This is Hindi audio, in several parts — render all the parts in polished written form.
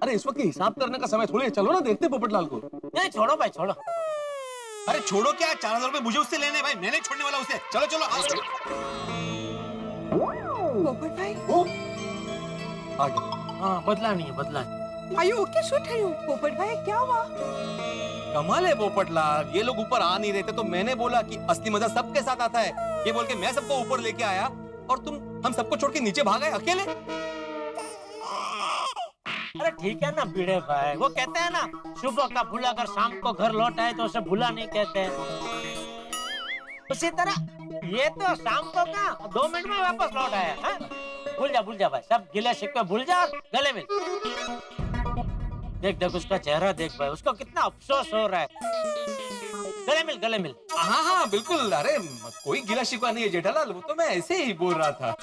अरे इस वक्त हिसाब करने का समय थोड़ी है, चलो ना देखते पोपटलाल को। नहीं छोड़ो भाई छोड़ो। अरे छोड़ो क्या, 4000 रुपए मुझे उससे लेने भाई, मैं नहीं छोड़ने वाला उसे। चलो चलो पोपट भाई, आ गया। हाँ बदला नहीं है, बदला नहीं। Are you okay? शूट है यू। पोपट भाई क्या हुआ? कमाल है पोपटलाल, ये लोग ऊपर आ नहीं रहे थे तो मैंने बोला कि असली मजा सबके साथ आता है, ये बोल के मैं सबको ऊपर लेके आया और तुम हम सबको छोड़ के नीचे भाग गए अकेले। अरे ठीक है ना भिड़े भाई, वो कहते हैं ना सुबह का भूला अगर शाम को घर लौट आए तो उसे भूला नहीं कहते हैं। उसी तरह ये तो शाम को का 2 मिनट में वापस लौट आया। हाँ? भूल जा भाई, सब गिले शिकवे भूल जा और गले मिल। देख देख उसका चेहरा देख भाई, उसको कितना अफसोस हो रहा है। गले मिल। हाँ हाँ बिल्कुल, अरे कोई गिला शिकवा नहीं है जेठालाल, वो तो मैं ऐसे ही बोल रहा था।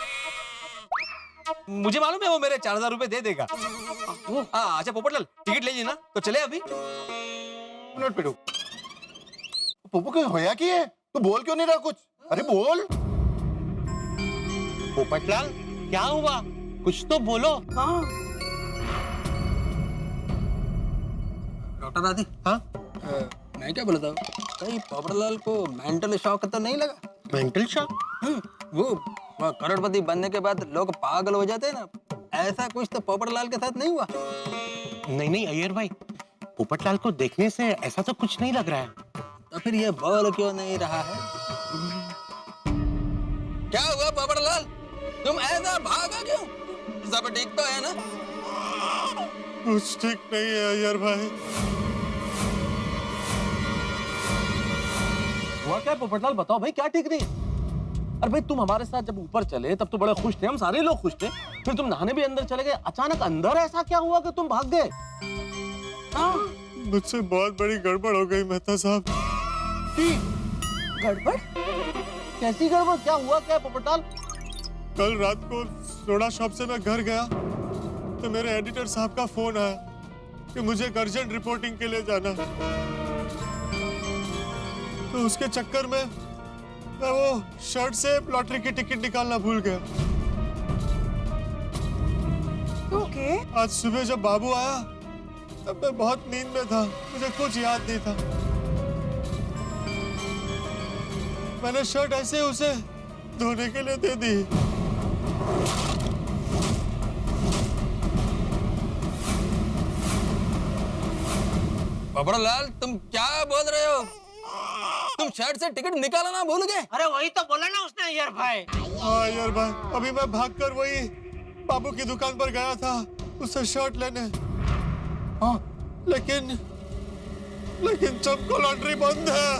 मुझे मालूम है वो मेरे 4000 रुपए दे देगा। अच्छा पोपटलाल टिकट ले लेना तो चले अभी। मिनट पे रुक। पोपो क्यों होया कि है? तू बोल क्यों नहीं रहा कुछ? अरे बोल। पोपटलाल क्या हुआ, कुछ तो बोलो। हाँ डॉक्टर दादी, हाँ मैं क्या बोलता हूँ, कहीं पोपटलाल को मेंटल शॉक तो नहीं लगा? Mental shock? वो करोड़पति बनने के बाद लोग पागल हो जाते हैं ना, ऐसा कुछ तो पोपटलाल के साथ नहीं हुआ? नहीं अय्यर भाई, पोपटलाल को देखने से ऐसा तो कुछ नहीं लग रहा है। तो फिर ये बोल क्यों नहीं रहा है? क्या हुआ पोपटलाल, तुम ऐसा भागा क्यों? सब ठीक तो है ना? कुछ ठीक नहीं है अय्यर भाई। हुआ क्या पोपटलाल, बताओ भाई क्या ठीक नहीं है? अरे भाई तुम हमारे साथ जब ऊपर चले तब तो बड़े खुश थे, हम सारे लोग खुश थे। फिर तुम नहाने भी अंदर चले गए, अचानक अंदर ऐसा क्या हुआ कि तुम भाग गए? मुझसे बहुत बड़ी गड़बड़ हो गई मेहता साहब। गड़बड़? कैसी गड़बड़, क्या हुआ क्या पोपटलाल? कल रात को सोडा शॉप से मैं घर गया तो मेरे एडिटर साहब का फोन आया कि मुझे एक अर्जेंट रिपोर्टिंग के लिए जाना है। तो उसके चक्कर में मैं वो शर्ट से लॉटरी की टिकट निकालना भूल गया। ओके। आज सुबह जब बाबू आया तब मैं बहुत नींद में था, मुझे कुछ याद नहीं था। मैंने शर्ट ऐसे उसे धोने के लिए दे दी। पोपटलाल तुम क्या बोल रहे हो? तुम शर्ट से टिकट निकालना भूल गए? अरे वही तो बोला ना उसने यार भाई। हाँ यार भाई, अभी मैं भागकर वही बाबू की दुकान पर गया था उससे शर्ट लेने। हाँ लेकिन चमको लॉन्ड्री बंद है।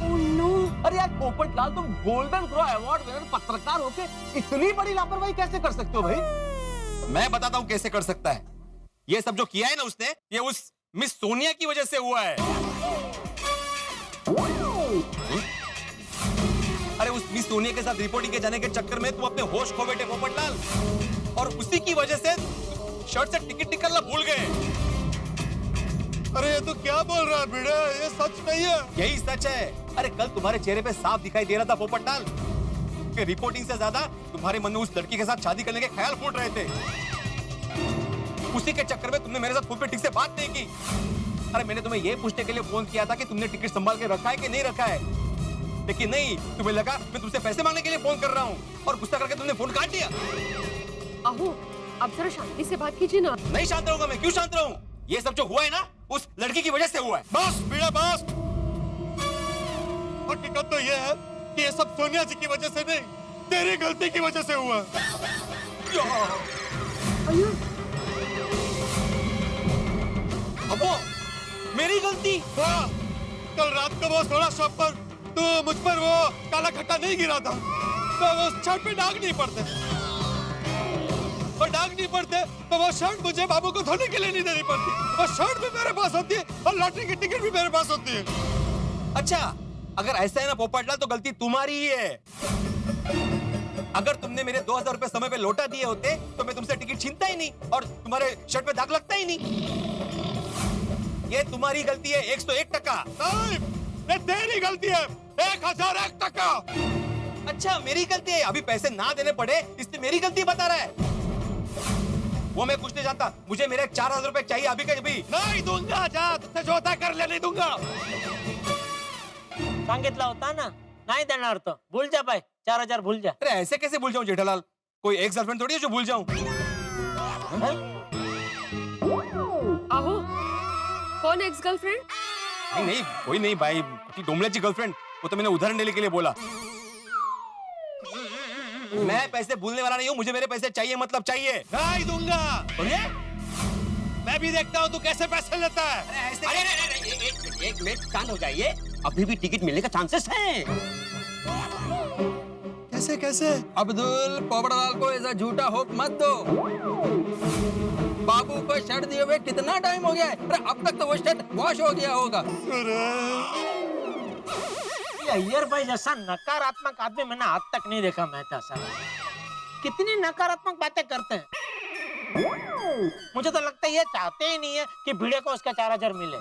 Oh no. अरे यार पोपटलाल, तुम गोल्डन क्रो अवार्ड विनर पत्रकार होके इतनी बड़ी लापरवाही कैसे कर सकते हो भाई? मैं बताता हूँ कैसे कर सकता है। ये सब जो किया है ना उसने, ये उस मिस सोनिया की वजह से हुआ है। अरे उस मिस सोनिया के साथ रिपोर्टिंग के जाने के चक्कर में तुम अपने होश खो बैठे पोपटलाल, और उसी की वजह से शर्ट से टिकट निकालना भूल गए। अरे ये तो क्या बोल रहा है भिड़े, ये सच नहीं है। यही सच है। अरे कल तुम्हारे चेहरे पे साफ दिखाई दे रहा था पोपटलाल कि रिपोर्टिंग से ज्यादा तुम्हारे मन में उस लड़की के साथ शादी करने के ख्याल फूट रहे थे। उसी के चक्कर में तुमने मेरे साथ फोन पे ठीक से बात नहीं की। अरे मैंने तुम्हें ये पूछने के लिए फोन किया था कि तुमने टिकट संभाल के रखा है कि नहीं रखा है, लेकिन नहीं, तुम्हें लगा मैं तुमसे पैसे मांगने के लिए फोन कर रहा हूँ और गुस्सा करके तुमने फोन काट दिया। अहो, अब जरा शांति से बात कीजिए ना। नहीं शांत रहूंगा मैं, क्यों शांत रहूं? ये सब जो हुआ है ना उस लड़की की वजह से हुआ है। बस भिड़े बस। हकीकत तो ये है कि ये सब सोनिया जी की वजह से नहीं, तेरी गलती की वजह से हुआ। अब वो मेरी गलती? हाँ, कल रात को वो सोडा शॉप पर तो मुझ पर वो काला खट्टा नहीं गिरा था तो वो शर्ट पे दाग नहीं पड़ते, और दाग नहीं पड़ते तो वो शर्ट मुझे बाबू को धोने के लिए नहीं देनी पड़ती। वो शर्ट भी मेरे पास होती है और लॉटरी की टिकट भी मेरे पास होती है। अच्छा अगर ऐसा है ना पोपटलाल तो गलती तुम्हारी ही है। अगर तुमने मेरे 2000 रुपए समय पे लौटा दिए होते तो मैं तुमसे टिकट छीनता ही नहीं और तुम्हारे शर्ट पे दाग लगता ही नहीं। ये तुम्हारी गलती है 101%। नहीं, ये तेरी गलती है 1001%। अच्छा मेरी गलती है, अभी पैसे ना देने पड़े इसलिए मेरी गलती बता रहा है। वो मैं कुछ नहीं जानता, मुझे मेरे 4000 रुपए चाहिए अभी के अभी। नहीं दूंगा, जा तुझसे जो होता है कर ले, नहीं दूंगा। सांगितलं होता ना, नाही देणार तो, भूल जा भाई, 4000 भूल जा। अरे ऐसे कैसे भूल जाऊं जेठालाल, कोई एक्स गर्लफ्रेंड थोड़ी है जो भूल जाऊं। आहो कौन एक्स गर्लफ्रेंड? नहीं नहीं कोई नहीं भाई, डोमलेची गर्लफ्रेंड, वो तो मैंने उदाहरण देने के लिए बोला। मैं पैसे भूलने वाला नहीं हूँ, मुझे मेरे पैसे चाहिए मतलब चाहिए। नहीं दूंगा। और ये? मैं भी देखता हूँ तू कैसे पैसे लेता है। अरे एक मिनट शांत हो जाइए, अभी भी टिकट मिलने का चांसेस है। कैसे कैसे? अब्दुल, पोपटलाल को ऐसा झूठा होप मत दो। बाबू को शर्ट दिए हुए कितना टाइम हो गया है? अरे अब तक तो वो शर्ट वॉश हो गया होगा। अय्यर भाई जैसा नकारात्मक आदमी मैंने आज तक नहीं देखा मेहता साहब। कितनी नकारात्मक बातें करते हैं। मुझे तो लगता है ये चाहते ही नहीं है कि भिड़े को उसका 4000 मिले।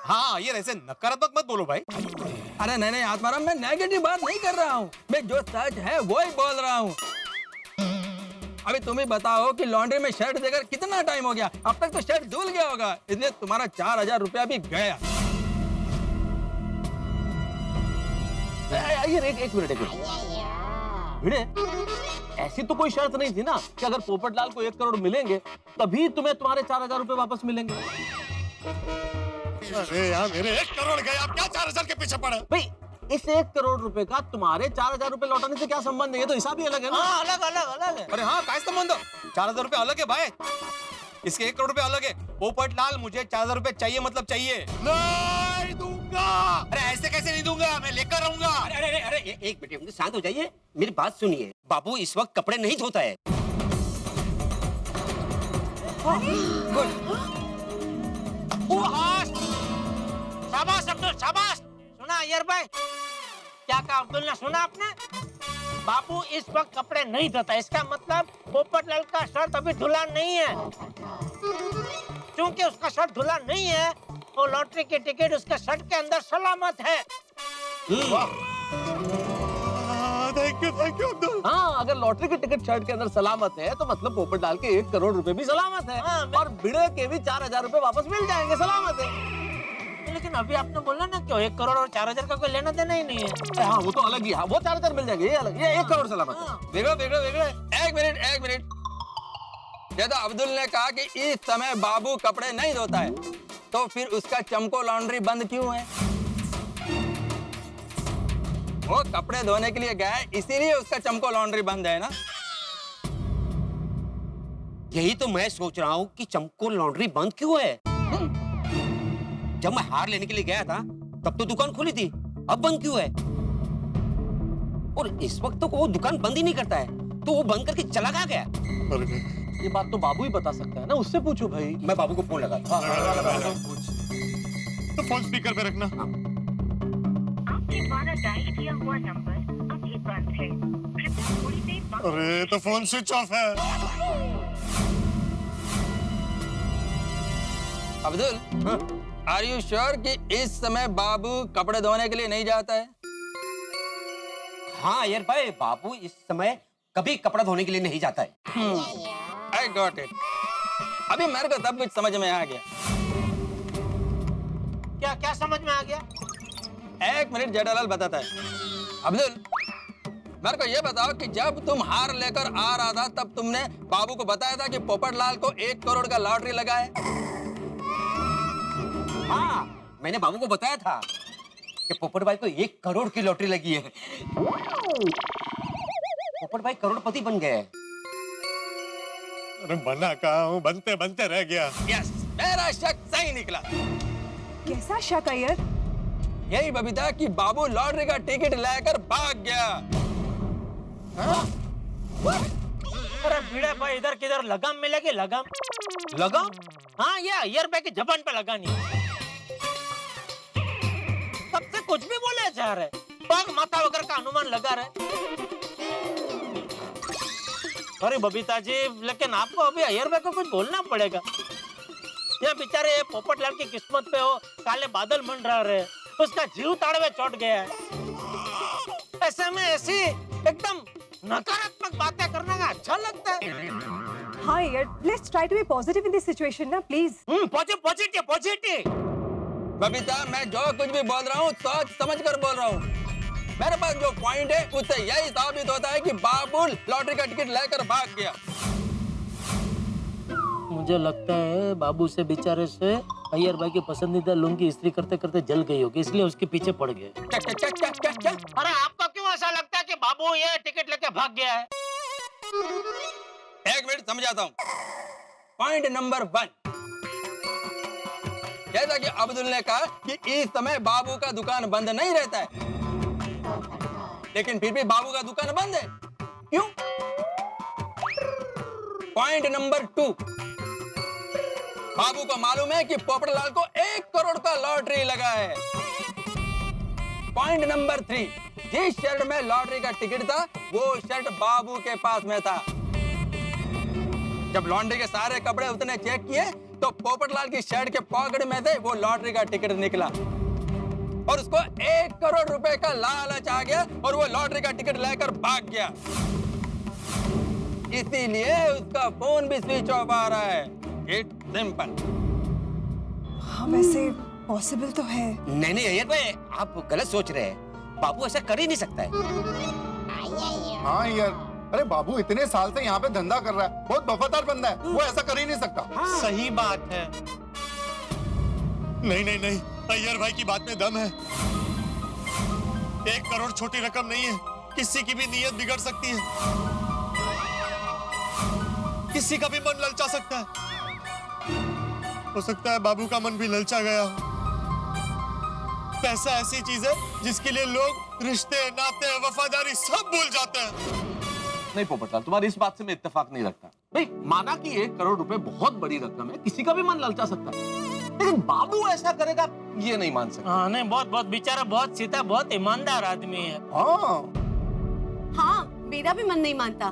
हाँ ये ऐसे नकारात्मक मत बोलो भाई। अरे नहीं नहीं आत्माराम, मैं नेगेटिव बात नहीं कर रहा हूँ, मैं जो सच है वो ही बोल रहा हूँ। अभी तुम ही बताओ कि लॉन्ड्री में शर्ट देकर कितना टाइम हो गया? अब तक तो शर्ट धुल गया होगा, इसलिए तुम्हारा 4000 रुपया भी गया। एक मिनट भिड़े, ऐसी तो कोई शर्त नहीं थी ना कि अगर पोपटलाल को 1 करोड़ मिलेंगे तभी तुम्हें तुम्हारे 4000 रुपए वापस मिलेंगे। अरे यार मेरे 1 करोड़ गए, आप क्या 4000 के पीछे पड़े? भाई इस 1 करोड़ रुपए का तुम्हारे 4000 रुपए लौटाने से क्या संबंध है? ये तो हिसाब ही अलग है ना। हाँ अलग अलग अलग है। अरे हाँ काय संबंध, 4000 रुपए अलग है भाई, इसके 1 करोड़ रुपए अलग है। पोपटलाल मुझे 4000 रुपए चाहिए मतलब चाहिए। नहीं दूंगा। अरे ऐसे कैसे नहीं दूंगा, मैं लेकर रहूंगा। अरे एक मिनट शांत हो जाइए, मेरी बात सुनिए। बाबू इस वक्त कपड़े नहीं धोता है। शाबाश अब्दुल शाबाश। सुना अय्यर भाई, क्या कहा अब्दुल ने? सुना आपने? बाबू इस वक्त कपड़े नहीं धोता, इसका मतलब पोपटलाल का शर्ट अभी धुला नहीं है। क्योंकि उसका शर्ट धुला नहीं है, वो लॉटरी की टिकट उसके शर्ट के अंदर सलामत है। Thank you Abdul. हाँ अगर लॉटरी की टिकट शर्ट के अंदर सलामत है तो मतलब पोपटलाल के 1 करोड़ रुपए भी सलामत है। हाँ, और भिड़े के भी 4000 रुपए वापस मिल जाएंगे, सलामत है। लेकिन अभी आपने बोला ना कि 1 करोड़ और 4000 का कोई लेना देना ही नहीं है। हाँ वो तो अलग ही है, वो 4000 मिल जाएंगे, ये अलग, ये 1 करोड़ सलामत है। देखो देखो देखो, एक मिनट। जैसा अब्दुल ने कहा कि इस समय बाबू कपड़े नहीं धोता है, तो फिर उसका चमको लॉन्ड्री बंद क्यों है? वो कपड़े धोने के लिए गया है, इसीलिए उसका चमको लॉन्ड्री बंद है ना। यही तो मैं सोच रहा हूँ कि चमको लॉन्ड्री बंद क्यों है। जब मैं हार लेने के लिए गया था तब तो दुकान खुली थी, अब बंद क्यों है? और इस वक्त तो वो दुकान बंद ही नहीं करता है, तो वो बंद करके चला कहाँ गया? ये बात तो बाबू ही बता सकता है ना, उससे पूछो भाई। मैं बाबू को फोन लगाता हूँ। तो फोन स्पीकर पे रखना। आपके द्वारा डायल किया हुआ नंबर अभी बंद है, कृपया थोड़ी देर बाद। अरे तो फोन स्विच ऑफ है। अब्दुल, आर यू श्योर कि इस समय बाबू कपड़े धोने के लिए नहीं जाता है? हाँ अय्यर भाई, बाबू इस समय कभी कपड़ा धोने के लिए नहीं जाता है। I got it. अभी मेरे को सब कुछ समझ में आ गया। क्या क्या समझ में आ गया? 1 मिनट, जेठालाल बताता है। अब्दुल, मेरे को ये बताओ कि जब तुम हार लेकर आ रहा था तब तुमने बाबू को बताया था कि पोपटलाल को 1 करोड़ का लॉटरी लगा है? हाँ मैंने बाबू को बताया था कि पोपट भाई को 1 करोड़ की लॉटरी लगी है। पोपट भाई करोड़पति बन गए। अरे मना कहा हूँ, बनते बनते रह गया। यस, मेरा शक सही निकला। कैसा शक अय्यर? यही बबीता कि बाबू लॉटरी का टिकट लेकर भाग गया। अरे भिड़े भाई, इधर किधर लगाम मिलेगी? लगाम? लगा? हाँ ये अय्यर भाई की जबान पे लगानी है। कब से कुछ भी बोले जा रहे, पग माथा वगैरह का अनुमान लगा रहे। अरे बबीता जी, लेकिन आपको अभी अय्यर भाई को कुछ बोलना पड़ेगा। ये बेचारे पोपटलाल की किस्मत पे हो काले बादल मंडरा रहे, उसका जीव ताड़वे चढ़ गया है। ऐसे में ऐसी एकदम नकारात्मक बातें करने का अच्छा लगता है। हाँ यार, let's try to be positive in this situation ना प्लीज। Positive positive. बबीता, मैं जो कुछ भी बोल रहा हूँ सोच समझ कर बोल रहा हूँ। मेरे पास जो पॉइंट है उससे यही साबित होता है कि बाबू लॉटरी का टिकट लेकर भाग गया। मुझे लगता है बाबू से बेचारे से अय्यर भाई की पसंदीदा लुंगी इस्त्री करते करते जल गई होगी, इसलिए उसके पीछे पड़ गए। क्या? अरे आपको क्यों ऐसा लगता है कि बाबू ये टिकट लेके भाग गया है? एक मिनट समझाता हूँ। पॉइंट नंबर 1, जैसा कि अब्दुल ने कहा कि इस समय बाबू का दुकान बंद नहीं रहता है, लेकिन फिर भी बाबू का दुकान बंद है। क्यों? पॉइंट नंबर 2, बाबू को मालूम है कि पोपटलाल को 1 करोड़ का लॉटरी लगा है। पॉइंट नंबर 3, जिस शर्ट में लॉटरी का टिकट था वो शर्ट बाबू के पास में था। जब लॉन्ड्री के सारे कपड़े उसने चेक किए तो पोपटलाल की शर्ट के पॉकेट में से वो लॉटरी का टिकट निकला और उसको 1 करोड़ रुपए का लालच आ गया और वो लॉटरी का टिकट लेकर भाग गया। इसीलिए उसका फोन भी स्विच ऑफ आ रहा है। It's simple. हाँ वैसे पॉसिबल तो है। नहीं अय्यर भाई, आप गलत सोच रहे हैं। बाबू ऐसा कर ही नहीं सकता है। हाँ यार, अरे बाबू इतने साल से यहाँ पे धंधा कर रहा है, बहुत वफादार बंदा है, वो ऐसा कर ही नहीं सकता। सही बात है। नहीं, अय्यर भाई की बात में दम है। 1 करोड़ छोटी रकम नहीं है, किसी की भी नीयत बिगड़ सकती है, किसी का भी मन ललचा सकता है। हो सकता है बाबू का मन भी ललचा गया हो। पैसा ऐसी चीज है जिसके लिए लोग रिश्ते, नाते, वफादारी सब भूल जाते हैं। नहीं पोपटलाल, तुम्हारी इस बात से मैं इत्तेफाक नहीं रखता। भाई माना कि 1 करोड़ रुपए बहुत बड़ी रकम है, किसी का भी मन ललचा सकता है, लेकिन बाबू ऐसा करेगा ये नहीं मान सकता। हाँ नहीं, बहुत बेचारा बहुत सीधा, बहुत ईमानदार आदमी है। हाँ, मेरा भी मन नहीं मानता,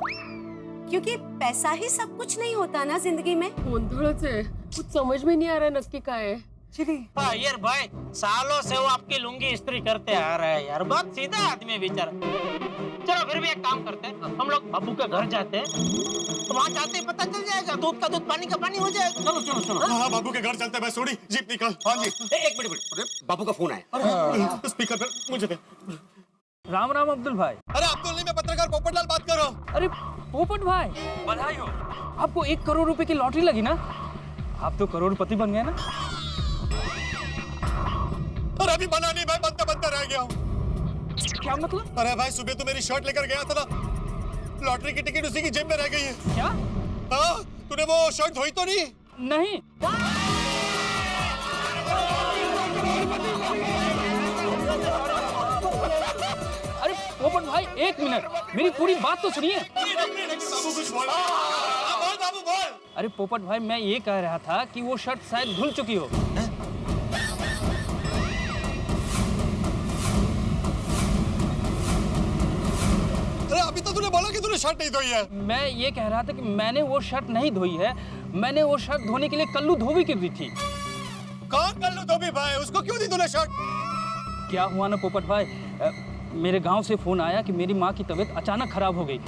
क्योंकि पैसा ही सब कुछ नहीं होता ना जिंदगी में। गोंधळच है, कुछ समझ में नहीं आ रहा है नक्की काय है। चलिए अय्यर भाई सालों से वो आपकी लुंगी इस्त्री करते आ रहा है यार, बहुत सीधा आदमी है बेचारा। चलो फिर भी एक काम करते हैं, हम लोग बाबू के घर जाते हैं, तो वहाँ जाते ही पता चल जाएगा, दूध का दूध पानी का पानी हो जाएगा। चलो। हाँ, बाबू के घर चलते हैं। मैं सोड़ी जीप निकाल। हाँ जी। एक मिनट, अरे बाबू का फोन आया। स्पीकर पे मुझे दे। राम राम अब्दुल भाई। अरे अब्दुल नहीं, मैं पत्रकार पोपटलाल बात कर रहा हूँ। अरे पोपट भाई, बधाई हो। आपको 1 करोड़ रुपए की लॉटरी लगी ना? आप तो करोड़पति बन गए ना? अरे अभी बना नहीं भाई, बनता रह गया हूँ। क्या मतलब? अरे भाई सुबह तो मेरी शर्ट लेकर गया था ना, लॉटरी की टिकट उसी की जेब में रह गई है। क्या? हाँ, तूने वो शर्ट धोई तो नहीं? नहीं। अरे पोपट भाई, 1 मिनट, मेरी पूरी बात तो सुनिए। बाबू कुछ बोल। बोल बाबू बोल। अरे पोपट भाई, मैं ये कह रहा था कि वो शर्ट शायद धुल चुकी हो। अरे अभी तो तूने बोला कि तूने शर्ट नहीं धोई है। मैं ये कह रहा था कि मैंने वो शर्ट नहीं धोई है, मैंने वो शर्ट धोने के लिए कल्लू धोबी की दी थी। कौन कल्लू धोबी भाई? उसको क्यों दी तूने शर्ट? क्या हुआ ना पोपट भाई, मेरे गांव से फोन आया कि मेरी माँ की तबीयत अचानक खराब हो गई।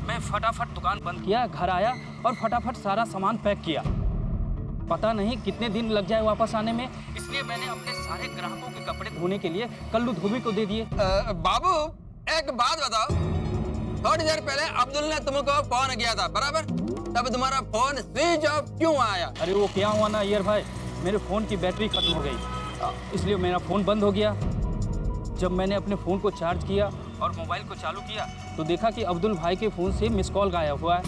मैं फटाफट दुकान बंद किया, घर आया और फटाफट सारा सामान पैक किया। पता नहीं कितने दिन लग जाए वापस आने में, इसलिए मैंने अपने सारे ग्राहकों के कपड़े धोने के लिए कल्लू धोबी को दे दिए। बाबू एक बात बताओ, थोड़ी देर पहले अब्दुल ने तुमको फोन किया था, बराबर? तब तुम्हारा फोन स्विच ऑफ क्यों आया? अरे वो क्या हुआ ना अय्यर भाई, मेरे फोन की बैटरी खत्म हो गई, इसलिए मेरा फोन बंद हो गया। जब मैंने अपने फोन को चार्ज किया और मोबाइल को चालू किया तो देखा कि अब्दुल भाई के फोन से मिस कॉल गायब हुआ है,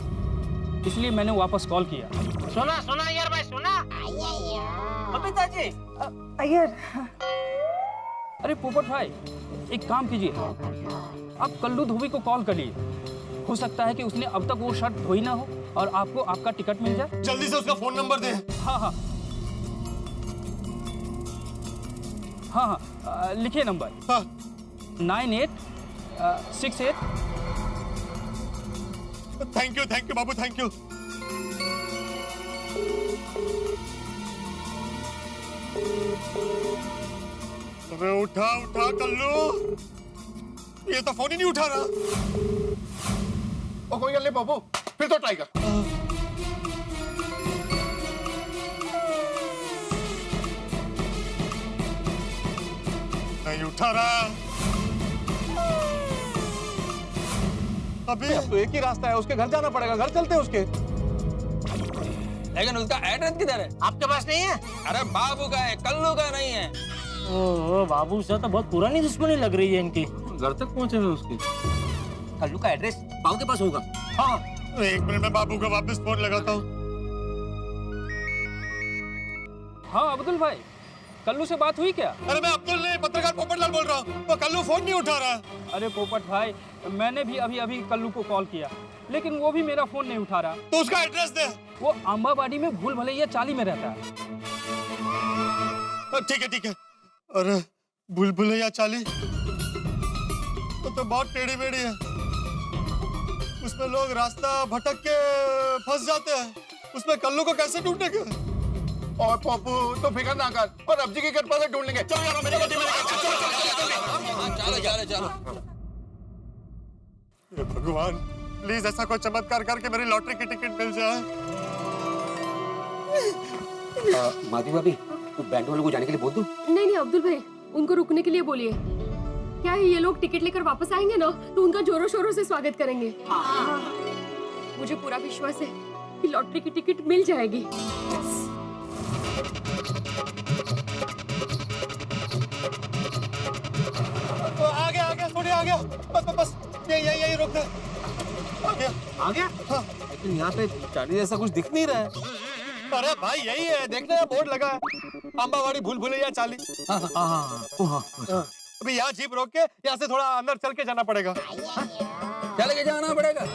इसलिए मैंने वापस कॉल किया। सुना यार भाई, सुना बबीता जी। अय्यर, अरे पोपट भाई, एक काम कीजिए, आप कल्लू धोबी को कॉल करिए, हो सकता है कि उसने अब तक वो शर्ट धोई ना हो और आपको आपका टिकट मिल जाए। जल्दी से उसका फोन नंबर दे। हाँ, लिखिए नंबर। हाँ। 9868। Thank you Babu, thank you. अरे उठा कल्लू, ये तो फोन ही नहीं उठा रहा। ओ कोई गल नहीं बाबू, फिर तो ट्राई कर। नहीं उठा रहा। अभी अब तो एक ही रास्ता है, उसके घर जाना पड़ेगा, घर चलते हैं उसके। लेकिन उसका एड्रेस किधर है? आपके पास नहीं है? अरे बाबू का है, कल्लू का नहीं है। ओह, बाबू से तो बहुत पुरानी दुश्मनी लग रही है इनकी। घर तक पहुंचे हुए उसके। कल्लू का एड्रेस बाबू के पास होगा। हाँ, एक मिनट में बाबू का वापस फोन लगाता हूँ। हाँ अब्दुल भाई, कल्लू से बात हुई क्या? अरे मैं अब्दुल नहीं, पत्रकार पोपटलाल बोल रहा हूँ। वो कल्लू फोन नहीं उठा रहा है। अरे पोपट भाई, मैंने भी अभी कल्लू को कॉल किया, लेकिन वो भी मेरा फोन नहीं उठा रहा। तो उसका एड्रेस दे। वो अम्बाबाड़ी में भूल भलैया चाली में रहता है। ठीक है। अरे भूल भुलैया चाली तो बहुत टेढ़ी मेढ़ी है। उसमें लोग रास्ता भटक के फंस जाते हैं। उसमें कल्लू को कैसे ढूंढेंगे? और पप्पू तो फिक्र ना कर, और अब जी की कृपा से ढूंढ लेंगे। चलो यार मेरी गड्डी में चलो। हे भगवान, प्लीज ऐसा कोई चमत्कार करके मेरी लॉटरी की टिकट मिल जाए। माधवी भाभी, तू बैंड वालों को जाने के लिए बोल दो। नहीं अब्दुल भाई, उनको रुकने के लिए बोलिए। क्या है, ये लोग टिकट लेकर वापस आएंगे ना तो उनका जोरों शोरों से स्वागत करेंगे। मुझे पूरा विश्वास है कि लॉटरी की टिकट मिल जाएगी। तो आ गया, थोड़ी आ गया। बस यही रोक दे। आ गया? हाँ। लेकिन यहाँ पे चाली जैसा कुछ दिख नहीं रहा है। अरे भाई यही है, देखने का बोर्ड लगा है, अम्बावाड़ी भूल भुलैया चाली। अभी यहाँ जीप रोक के यहाँ से थोड़ा अंदर चल के जाना पड़ेगा। चल के जाना पड़ेगा?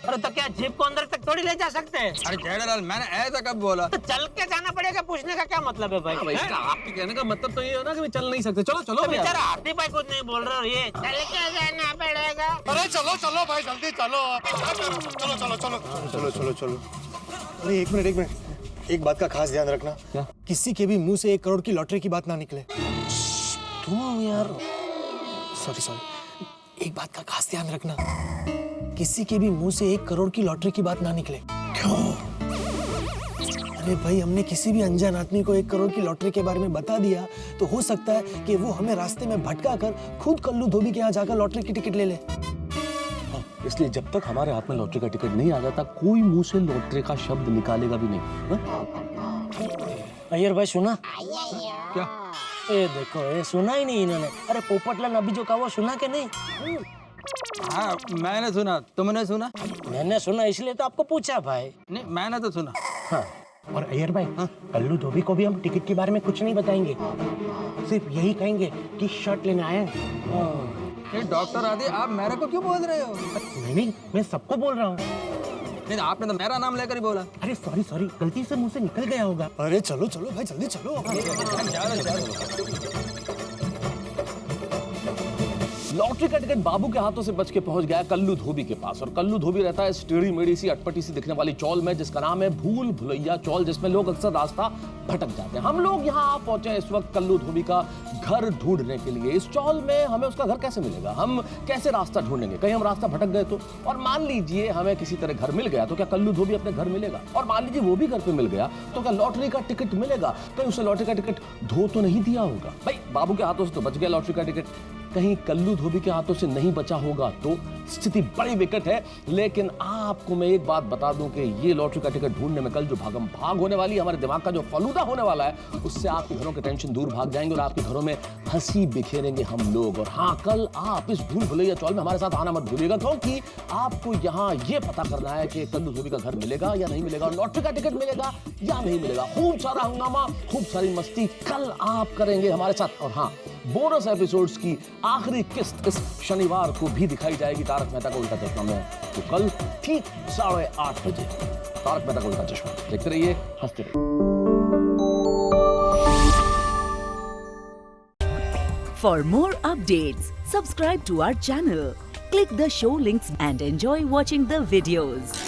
अरे तो क्या जीप को अंदर तक थोड़ी ले जा सकते हैं? अरे जनरल, मैंने ऐसा कब बोला? तो चल के जाना पड़ेगा, पूछने का क्या मतलब है भाई? इसका आपके कहने का मतलब तो ये है ना कि चल नहीं सकते। चलो तो बेचारा हाथी भाई कुछ नहीं बोल रहा, ये चल के जाना पड़ेगा। अरे चलो भाई, जल्दी चलो। चलो। अरे एक मिनट, एक बात का खास ध्यान रखना। क्या? किसी के भी मुंह से 1 करोड़ की लॉटरी की बात ना निकले। तुम यार, सॉरी, एक बात का खास ध्यान रखना, किसी के भी मुंह से 1 करोड़ की लॉटरी की बात ना निकले। क्यों? अरे भाई, हमने किसी भी अनजान आदमी को 1 करोड़ की लॉटरी के बारे में बता दिया तो हो सकता है कि वो हमें रास्ते में भटका कर खुद कल्लू धोबी के यहाँ जाकर लॉटरी की टिकट ले ले। इसलिए जब तक हमारे हाथ में लॉटरी का टिकट नहीं आ जाता, कोई मुंह से लॉटरी का शब्द निकालेगा भी नहीं। अय्यर भाई सुना? क्या? ये देखो, ये सुना ही नहीं इन्होंने। अरे पोपटलाल अभी जो कहा वो सुना के नहीं? हाँ मैंने सुना, तुमने सुना? मैंने सुना, इसलिए तो आपको पूछा भाई। नहीं, मैंने तो सुना। हाँ। और अय्यर भाई, कल्लू धोबी को भी हम टिकट के बारे में कुछ नहीं बताएंगे, सिर्फ यही कहेंगे कि शर्ट लेने आए हैं। ये डॉक्टर आदि, आप मेरे को क्यों बोल रहे हो? नहीं, मैं सबको बोल रहा हूँ। नहीं, आपने तो मेरा नाम लेकर ही बोला। अरे सॉरी, गलती से मुंह से निकल गया होगा। अरे चलो भाई, जल्दी चलो। लॉटरी का टिकट बाबू के हाथों से बच के पहुंच गया कल्लू धोबी के पास। और कल्लू धोबी रहता है इस टेढ़ी मेढ़ी सी अटपटी सी दिखने वाली चौल में, जिसका नाम है भूल भुलैया चौल, जिसमें लोग अक्सर रास्ता भटक जाते हैं। हम लोग यहाँ पहुंचे इस वक्त कल्लू धोबी का घर ढूंढने के लिए। इस चौल में हमें उसका घर कैसे मिलेगा, हम कैसे रास्ता ढूंढेंगे? कहीं हम रास्ता भटक गए तो? और मान लीजिए हमें किसी तरह घर मिल गया तो क्या कल्लू धोबी अपने घर मिलेगा? और मान लीजिए वो भी घर पे मिल गया तो क्या लॉटरी का टिकट मिलेगा? कहीं उसे लॉटरी का टिकट धो तो नहीं दिया होगा? भाई बाबू के हाथों से तो बच गया लॉटरी का टिकट, कहीं कल्लू धोबी के हाथों से नहीं बचा होगा तो स्थिति बड़ी विकट है। लेकिन आपको मैं एक बात बता दूं कि ये लॉटरी का टिकट ढूंढने में कल जो भागम भाग होने वाली है, हमारे दिमाग का जो फलूदा होने वाला है, उससे आपके घरों के टेंशन दूर भाग जाएंगे और आपके घरों में हंसी बिखेरेंगे हम लोग। और हाँ, कल आप इस भूल भुलैया चौल में हमारे साथ आना मत भूलिएगा, क्योंकि आपको यहाँ ये पता करना है कि कल्लू धोबी का घर मिलेगा या नहीं मिलेगा, लॉटरी का टिकट मिलेगा या नहीं मिलेगा। खूब सारा हंगामा, खूब सारी मस्ती कल आप करेंगे हमारे साथ। और हाँ, बोनस एपिसोड्स की आखिरी किस्त इस शनिवार को भी दिखाई जाएगी तारक मेहता का उल्टा चश्मा में। तो कल ठीक 8:30 बजे तारक मेहता का उल्टा चश्मा देखते रहिए, हंसते रहिए। For more updates, subscribe to our channel, click the show links and enjoy watching the videos.